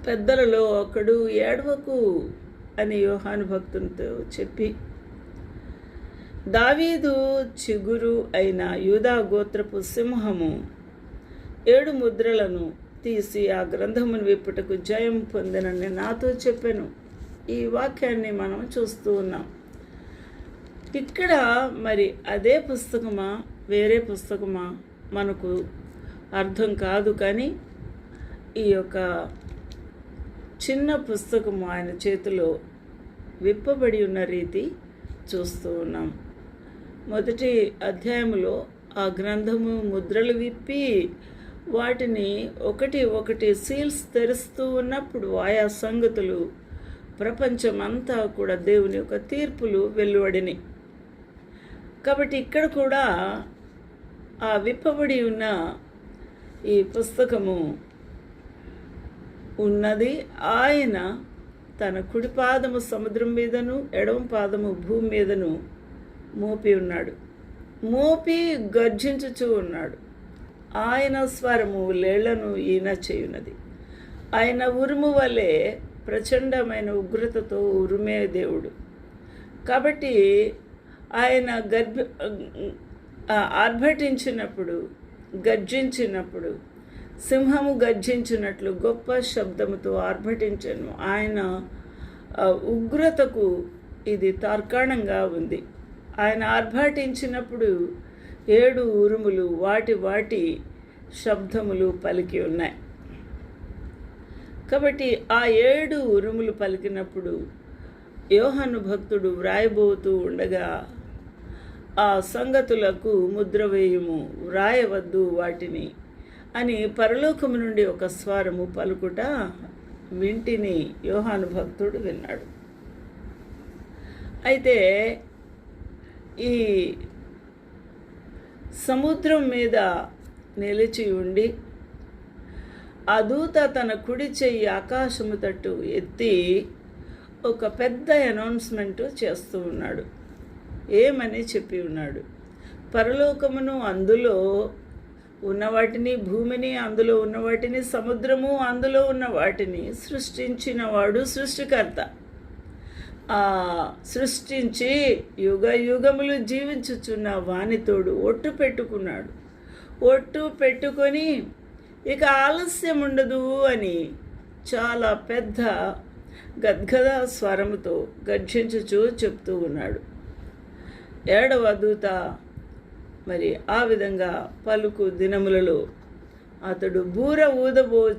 పెద్దలలో ఒకడు ఏడవకు అని యోహాను భక్తునితో చెప్పి, దావీదు చిగురు అయిన యూదా గోత్రపు సింహము 7 ముద్రలను తీసి ఆ గ్రంథమును విప్పుటకు జయం పొందినని నాతో చెప్పాను. ఈ వాక్యాన్ని మనం చూస్తూ ఉన్నాం. ఇక్కడ మరి అదే పుస్తకమా వేరే పుస్తకమా మనకు అర్థం కాదు, కానీ ఈ యొక్క చిన్న పుస్తకము ఆయన చేతిలో విప్పబడి ఉన్న రీతి చూస్తూ ఉన్నాం. మొదటి అధ్యాయంలో ఆ గ్రంథము ముద్రలు విప్పి వాటిని ఒకటి సీల్స్ తెరుస్తూ ఉన్నప్పుడు ఆయా సంగతులు ప్రపంచమంతా కూడా దేవుని యొక్క తీర్పులు వెలువడినాయి. కాబట్టి ఇక్కడ కూడా ఆ విప్పబడి ఉన్న ఈ పుస్తకము ఉన్నది. ఆయన తన కుడి పాదము సముద్రం మీదను ఎడమ పాదము భూమి మీదను మోపి ఉన్నాడు. మోపి గర్జించుచూ ఉన్నాడు. ఆయన స్వరము లేళ్లను ఈన చేయున్నది. ఆయన ఉరుము వలె ప్రచండమైన ఉగ్రతతో ఉరుమే దేవుడు. కాబట్టి ఆయన ఆర్భటించినప్పుడు, గర్జించినప్పుడు, సింహము గర్జించినట్లు గొప్ప శబ్దముతో ఆర్భటించను. ఆయన ఉగ్రతకు ఇది తార్కాణంగా ఉంది. ఆయన ఆర్భటించినప్పుడు 7 ఉరుములు వాటి శబ్దములు పలికి ఉన్నాయి. కాబట్టి ఆ 7 ఉరుములు పలికినప్పుడు యోహాను భక్తుడు వ్రాయబోతూ ఉండగా, ఆ సంగతులకు ముద్ర వేయుము, వ్రాయవద్దు వాటిని అని పరలోకము నుండి ఒక స్వరము పలుకుట వింటిని యోహాను భక్తుడు విన్నాడు. అయితే ఈ సముద్రం మీద నిలిచి ఉండి ఆ దూత తన కుడి చెయ్యి ఆకాశము తట్టు ఎత్తి ఒక పెద్ద అనౌన్స్మెంట్ చేస్తూ ఉన్నాడు. ఏమని చెప్పి ఉన్నాడు? పరలోకమును, అందులో ఉన్న వాటిని, భూమిని, అందులో ఉన్న వాటిని, సముద్రము, అందులో ఉన్న వాటిని సృష్టించిన వాడు సృష్టికర్త. సృష్టించి యుగ యుగములు జీవించుచున్న వానితోడు ఒట్టు పెట్టుకున్నాడు. ఒట్టు పెట్టుకొని ఇక ఆలస్యం ఉండదు అని చాలా పెద్ద గద్గద స్వరముతో గర్జించుచూ చెప్తూ ఉన్నాడు. 7వ దూత మరి ఆ విధంగా పలుకు దినములలో అతడు బూర ఊదబోచు